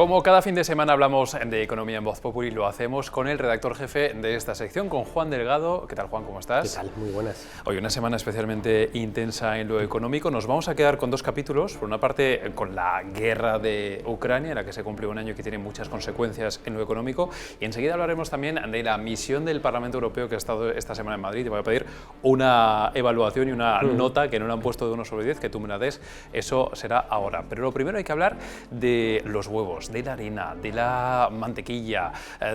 Como cada fin de semana hablamos de economía en Voz Populi, lo hacemos con el redactor jefe de esta sección, con Juan Delgado. ¿Qué tal, Juan? ¿Cómo estás? ¿Qué tal? Muy buenas. Hoy una semana especialmente intensa en lo económico. Nos vamos a quedar con dos capítulos. Por una parte, con la guerra de Ucrania, en la que se cumple un año que tiene muchas consecuencias en lo económico. Y enseguida hablaremos también de la misión del Parlamento Europeo que ha estado esta semana en Madrid. Te voy a pedir una evaluación y una nota que no le han puesto de 1 sobre 10, que tú me la des. Eso será ahora. Pero lo primero hay que hablar de los huevos, de la harina, de la mantequilla,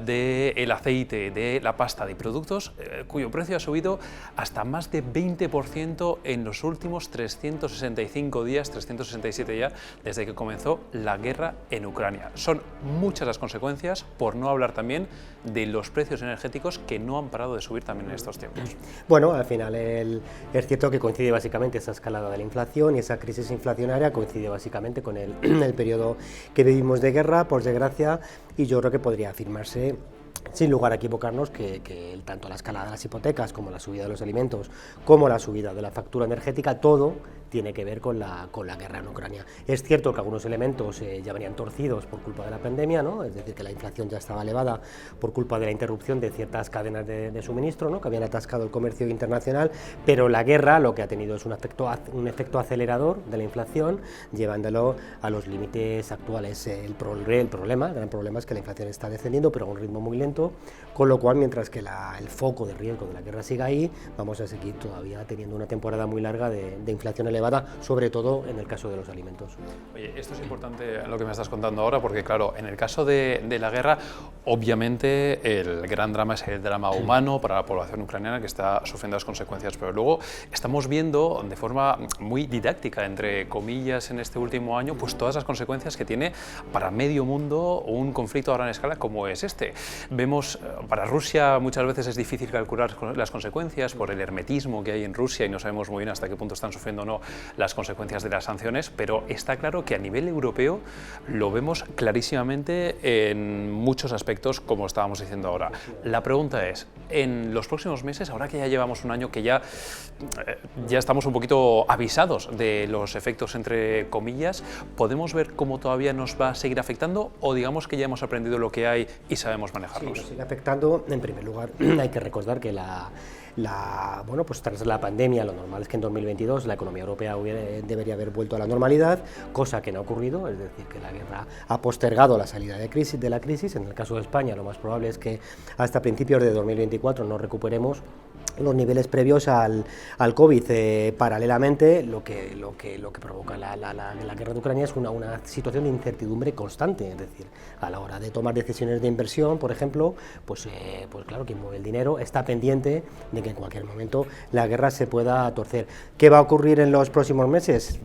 del aceite, de la pasta, de productos cuyo precio ha subido hasta más de 20% en los últimos 365 días, 367 ya, desde que comenzó la guerra en Ucrania. Son muchas las consecuencias, por no hablar también de los precios energéticos que no han parado de subir también en estos tiempos. Bueno, al final es cierto que coincide básicamente esa escalada de la inflación y esa crisis inflacionaria coincide básicamente con el periodo que vivimos de guerra, por desgracia, y yo creo que podría afirmarse sin lugar a equivocarnos que tanto la escalada de las hipotecas como la subida de los alimentos como la subida de la factura energética, todo tiene que ver con la guerra en Ucrania. Es cierto que algunos elementos ya venían torcidos por culpa de la pandemia, ¿no? Es decir, que la inflación ya estaba elevada por culpa de la interrupción de ciertas cadenas de suministro, ¿no? Que habían atascado el comercio internacional, pero la guerra lo que ha tenido es un efecto acelerador de la inflación, llevándolo a los límites actuales. El gran problema es que la inflación está descendiendo, pero a un ritmo muy lento, con lo cual, mientras que el foco de riesgo de la guerra siga ahí, vamos a seguir todavía teniendo una temporada muy larga de inflación elevada, sobre todo en el caso de los alimentos. Oye, esto es importante lo que me estás contando ahora, porque claro, en el caso de la guerra, obviamente el gran drama es el drama humano para la población ucraniana que está sufriendo las consecuencias, pero luego estamos viendo de forma muy didáctica, entre comillas, en este último año, pues todas las consecuencias que tiene para medio mundo un conflicto a gran escala como es este. Vemos, para Rusia muchas veces es difícil calcular las consecuencias por el hermetismo que hay en Rusia y no sabemos muy bien hasta qué punto están sufriendo o no las consecuencias de las sanciones, pero está claro que a nivel europeo lo vemos clarísimamente en muchos aspectos, como estábamos diciendo ahora. La pregunta es, en los próximos meses, ahora que ya llevamos un año que ya estamos un poquito avisados de los efectos, entre comillas, ¿podemos ver cómo todavía nos va a seguir afectando o digamos que ya hemos aprendido lo que hay y sabemos manejarlos? Sí, nos sigue afectando. En primer lugar, hay que recordar que bueno, pues tras la pandemia, lo normal es que en 2022 la economía europea debería haber vuelto a la normalidad, cosa que no ha ocurrido, es decir, que la guerra ha postergado la salida de la crisis. En el caso de España, lo más probable es que hasta principios de 2024 no recuperemos los niveles previos al COVID. Paralelamente, lo que provoca la guerra de Ucrania es una situación de incertidumbre constante, es decir, a la hora de tomar decisiones de inversión, por ejemplo, pues claro, quien mueve el dinero está pendiente de que en cualquier momento la guerra se pueda torcer. ¿Qué va a ocurrir en los próximos meses?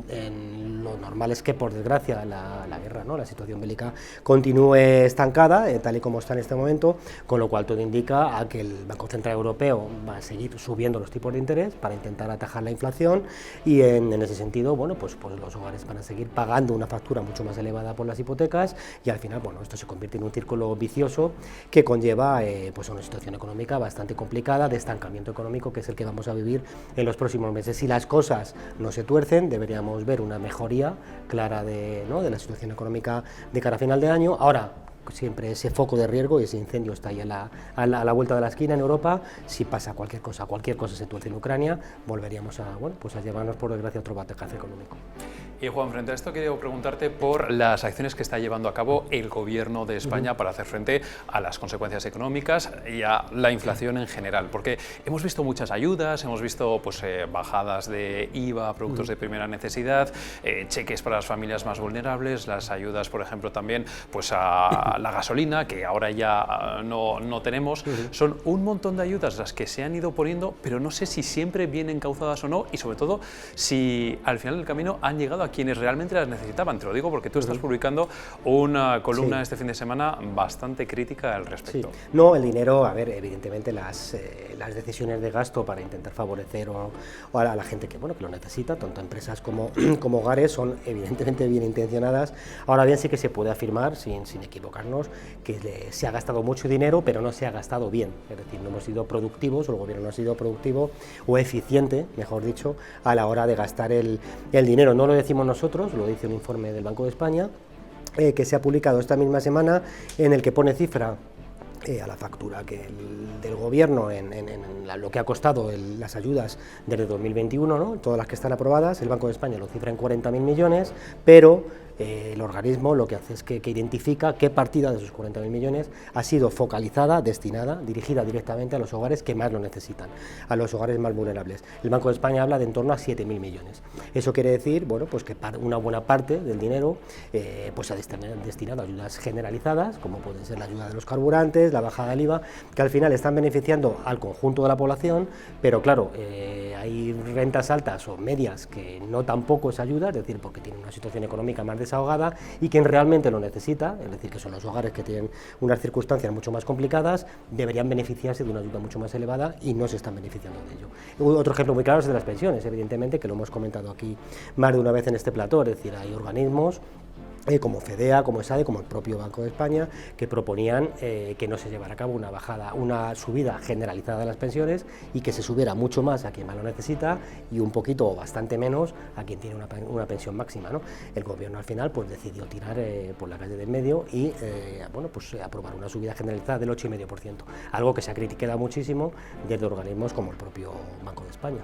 Lo normal es que, por desgracia, la guerra, ¿no? La situación bélica continúe estancada, tal y como está en este momento, con lo cual todo indica a que el Banco Central Europeo va a seguir subiendo los tipos de interés para intentar atajar la inflación y en ese sentido, bueno, pues los hogares van a seguir pagando una factura mucho más elevada por las hipotecas y al final, bueno, esto se convierte en un círculo vicioso que conlleva pues una situación económica bastante complicada, de estancamiento económico, que es el que vamos a vivir en los próximos meses. Si las cosas no se tuercen, deberíamos ver una mejoría clara de la situación económica de cara a final de año. Ahora, siempre ese foco de riesgo y ese incendio está ahí a la vuelta de la esquina en Europa. Si pasa cualquier cosa se tuerce en Ucrania, volveríamos a llevarnos, por desgracia, otro batacazo económico. Y Juan, frente a esto quería preguntarte por las acciones que está llevando a cabo el Gobierno de España para hacer frente a las consecuencias económicas y a la inflación en general, porque hemos visto muchas ayudas, hemos visto bajadas de IVA a productos de primera necesidad, cheques para las familias más vulnerables, las ayudas, por ejemplo, también a la gasolina, que ahora ya no tenemos. Son un montón de ayudas las que se han ido poniendo, pero no sé si siempre bien encauzadas o no, y sobre todo si al final del camino han llegado a quienes realmente las necesitaban. Te lo digo porque tú estás publicando una columna este fin de semana bastante crítica al respecto. Sí. No, el dinero, a ver, evidentemente las decisiones de gasto para intentar favorecer a la gente que lo necesita, tanto empresas como hogares, son evidentemente bien intencionadas. Ahora bien, sí que se puede afirmar, sin equivocarnos, que se ha gastado mucho dinero, pero no se ha gastado bien. Es decir, no hemos sido productivos, o el gobierno no ha sido productivo o eficiente, mejor dicho, a la hora de gastar el dinero. No lo decimos nosotros, lo dice un informe del Banco de España, que se ha publicado esta misma semana, en el que pone cifra a la factura del gobierno en lo que ha costado las ayudas desde 2021, ¿no? Todas las que están aprobadas. El Banco de España lo cifra en 40.000 millones, pero el organismo lo que hace es que identifica qué partida de esos 40.000 millones ha sido focalizada, destinada, dirigida directamente a los hogares que más lo necesitan, a los hogares más vulnerables. El Banco de España habla de en torno a 7.000 millones. Eso quiere decir, bueno, pues que una buena parte del dinero pues se ha destinado a ayudas generalizadas, como puede ser la ayuda de los carburantes, la bajada del IVA, que al final están beneficiando al conjunto de la población, pero claro, hay rentas altas o medias que no tampoco es ayuda, es decir, porque tienen una situación económica más desahogada, y quien realmente lo necesita, es decir, que son los hogares que tienen unas circunstancias mucho más complicadas, deberían beneficiarse de una ayuda mucho más elevada y no se están beneficiando de ello. Otro ejemplo muy claro es el de las pensiones, evidentemente, que lo hemos comentado aquí más de una vez en este plató, es decir, hay organismos como FEDEA, como ESADE, como el propio Banco de España, que proponían que no se llevara a cabo una subida generalizada de las pensiones y que se subiera mucho más a quien más lo necesita y un poquito o bastante menos a quien tiene una pensión máxima, ¿no? El gobierno al final pues decidió tirar por la calle del medio y bueno, pues aprobar una subida generalizada del 8,5%, algo que se ha criticado muchísimo desde organismos como el propio Banco de España.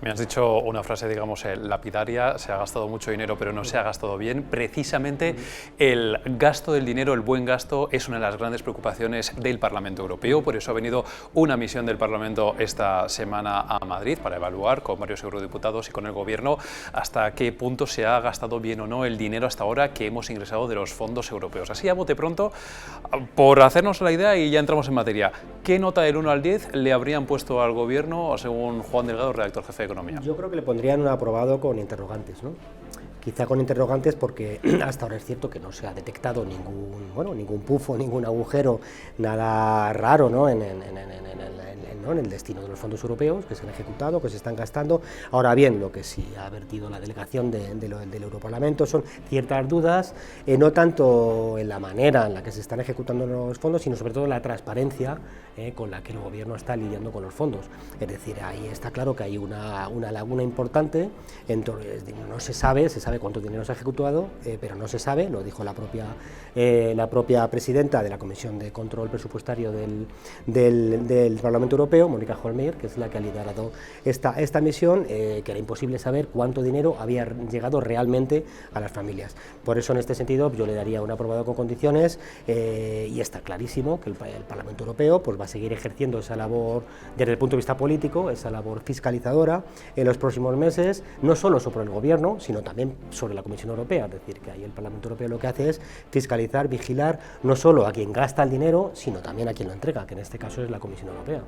Me has dicho una frase, digamos, lapidaria: se ha gastado mucho dinero pero no se ha gastado bien. Precisamente el gasto del dinero, el buen gasto, es una de las grandes preocupaciones del Parlamento Europeo. Por eso ha venido una misión del Parlamento esta semana a Madrid para evaluar con varios eurodiputados y con el Gobierno hasta qué punto se ha gastado bien o no el dinero hasta ahora que hemos ingresado de los fondos europeos. Así, a bote pronto, por hacernos la idea y ya entramos en materia, ¿qué nota del 1 al 10 le habrían puesto al Gobierno según Juan Delgado, redactor jefe de Economía? Yo creo que le pondrían un aprobado con interrogantes, ¿no? Quizá con interrogantes porque hasta ahora es cierto que no se ha detectado ningún pufo, ningún agujero, nada raro, ¿no? en el destino de los fondos europeos que se han ejecutado, que se están gastando. Ahora bien, lo que sí ha vertido la delegación del Europarlamento son ciertas dudas, no tanto en la manera en la que se están ejecutando los fondos, sino sobre todo en la transparencia con la que el Gobierno está lidiando con los fondos. Es decir, ahí está claro que hay una laguna importante, no se sabe cuánto dinero se ha ejecutado, pero no se sabe, lo dijo la propia presidenta de la Comisión de Control Presupuestario del Parlamento Europeo, Mónica Hohlmeier, que es la que ha liderado esta misión, que era imposible saber cuánto dinero había llegado realmente a las familias. Por eso, en este sentido, yo le daría un aprobado con condiciones, y está clarísimo que el Parlamento Europeo pues, va a seguir ejerciendo esa labor desde el punto de vista político, esa labor fiscalizadora en los próximos meses, no solo sobre el Gobierno, sino también sobre la Comisión Europea. Es decir, que ahí el Parlamento Europeo lo que hace es fiscalizar, vigilar, no solo a quien gasta el dinero, sino también a quien lo entrega, que en este caso es la Comisión Europea.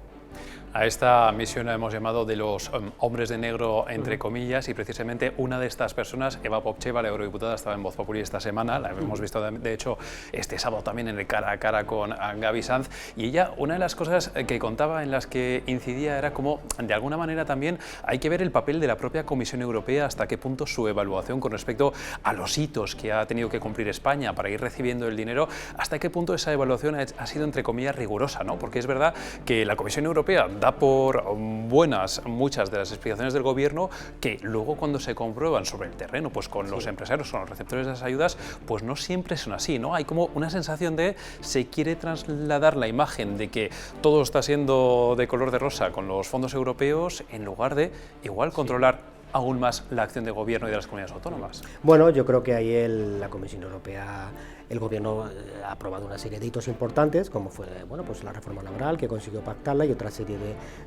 A esta misión la hemos llamado de los hombres de negro, entre comillas, y precisamente una de estas personas, Eva Popcheva, la eurodiputada, estaba en Voz Populi esta semana, la hemos visto de hecho este sábado también en el cara a cara con Gaby Sanz, y ella, una de las cosas que contaba, en las que incidía, era como, de alguna manera también, hay que ver el papel de la propia Comisión Europea, hasta qué punto su evaluación con respecto a los hitos que ha tenido que cumplir España para ir recibiendo el dinero, hasta qué punto esa evaluación ha sido, entre comillas, rigurosa, ¿no? Porque es verdad que la Comisión Europea da por buenas muchas de las explicaciones del Gobierno, que luego cuando se comprueban sobre el terreno, pues con los empresarios, con los receptores de las ayudas, pues no siempre son así, ¿no? Hay como una sensación de se quiere trasladar la imagen de que todo está siendo de color de rosa con los fondos europeos, en lugar de igual controlar aún más la acción de Gobierno y de las comunidades autónomas. Bueno, yo creo que ahí la Comisión Europea, el Gobierno ha aprobado una serie de hitos importantes, como fue pues la reforma laboral, que consiguió pactarla, y otra serie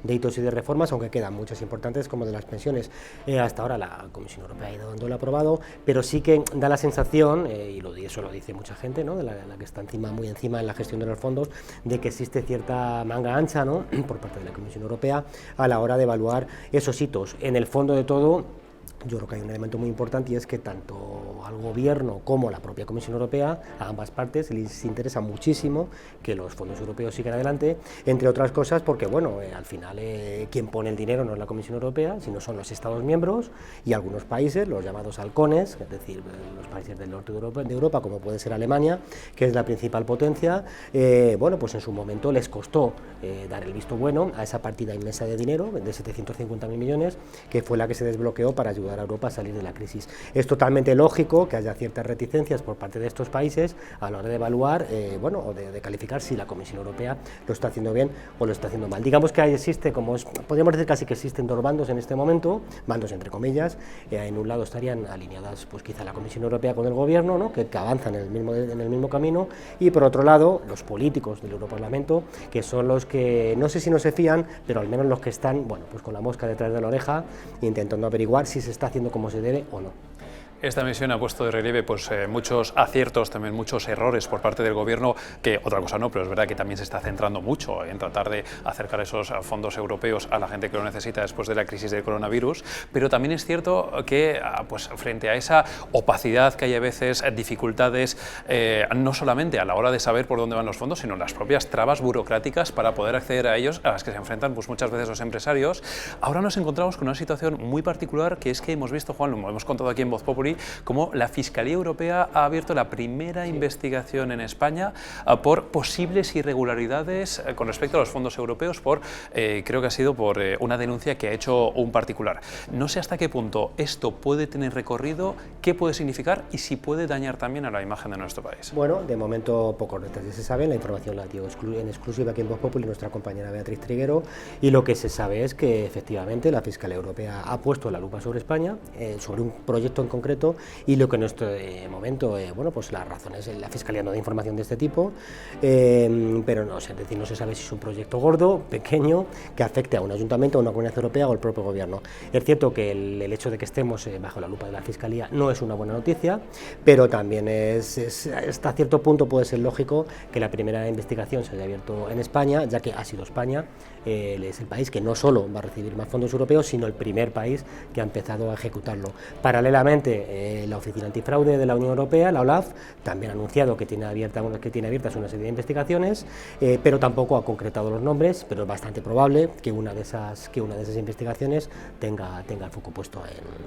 de hitos y de reformas, aunque quedan muchas importantes, como de las pensiones. Hasta ahora la Comisión Europea ha ido dando el aprobado, pero sí que da la sensación, y eso lo dice mucha gente, ¿no? de la que está muy encima en la gestión de los fondos, de que existe cierta manga ancha, ¿no? por parte de la Comisión Europea a la hora de evaluar esos hitos. En el fondo de todo, yo creo que hay un elemento muy importante, y es que tanto al Gobierno como a la propia Comisión Europea, a ambas partes, les interesa muchísimo que los fondos europeos sigan adelante, entre otras cosas porque, al final quien pone el dinero no es la Comisión Europea, sino son los Estados miembros y algunos países, los llamados halcones, es decir, los países del norte de Europa, como puede ser Alemania, que es la principal potencia. Pues en su momento les costó dar el visto bueno a esa partida inmensa de dinero, de 750.000 millones, que fue la que se desbloqueó para ayudar ayudar a Europa a salir de la crisis. Es totalmente lógico que haya ciertas reticencias por parte de estos países a la hora de evaluar, bueno, o de calificar si la Comisión Europea lo está haciendo bien o lo está haciendo mal. Digamos que ahí existe, podríamos decir casi que existen dos bandos en este momento, bandos entre comillas. En un lado estarían alineadas pues quizá la Comisión Europea con el Gobierno, ¿no? que avanzan en el mismo camino, y por otro lado los políticos del Europarlamento, que son los que no sé si no se fían, pero al menos los que están, bueno, pues con la mosca detrás de la oreja intentando averiguar si se está haciendo como se debe o no. Esta misión ha puesto de relieve pues, muchos aciertos, también muchos errores por parte del Gobierno, que otra cosa no, pero es verdad que también se está centrando mucho en tratar de acercar esos fondos europeos a la gente que lo necesita después de la crisis del coronavirus, pero también es cierto que pues, frente a esa opacidad que hay a veces, dificultades, no solamente a la hora de saber por dónde van los fondos, sino las propias trabas burocráticas para poder acceder a ellos, a las que se enfrentan pues, muchas veces los empresarios. Ahora nos encontramos con una situación muy particular, que es que hemos visto, Juan, lo hemos contado aquí en Voz Populi, como la Fiscalía Europea ha abierto la primera investigación en España por posibles irregularidades con respecto a los fondos europeos, creo que ha sido por una denuncia que ha hecho un particular. No sé hasta qué punto esto puede tener recorrido, qué puede significar y si puede dañar también a la imagen de nuestro país. Bueno, de momento pocos detalles se saben, la información la dio en exclusiva aquí en Voz Populi nuestra compañera Beatriz Triguero, y lo que se sabe es que efectivamente la Fiscalía Europea ha puesto la lupa sobre España, sobre un proyecto en concreto, y lo que en este momento, bueno, pues las razones, la Fiscalía no da información de este tipo, pero no, es decir, no se sabe si es un proyecto gordo, pequeño, que afecte a un ayuntamiento, a una comunidad europea o al propio gobierno. Es cierto que el hecho de que estemos bajo la lupa de la Fiscalía no es una buena noticia, pero también hasta cierto punto puede ser lógico que la primera investigación se haya abierto en España, ya que ha sido España, es el país que no solo va a recibir más fondos europeos, sino el primer país que ha empezado a ejecutarlo. Paralelamente, la Oficina Antifraude de la Unión Europea, la OLAF, también ha anunciado que tiene abiertas una serie de investigaciones, pero tampoco ha concretado los nombres, pero es bastante probable que una de esas investigaciones tenga el foco puesto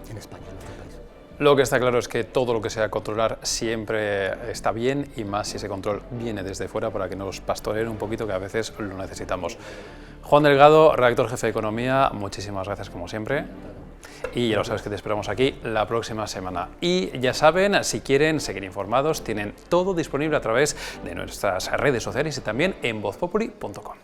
en España, en nuestro país. Lo que está claro es que todo lo que sea controlar siempre está bien, y más si ese control viene desde fuera para que nos pastoreen un poquito, que a veces lo necesitamos. Juan Delgado, redactor jefe de Economía, muchísimas gracias como siempre. Y ya lo sabes que te esperamos aquí la próxima semana. Y ya saben, si quieren seguir informados, tienen todo disponible a través de nuestras redes sociales y también en vozpopuli.com.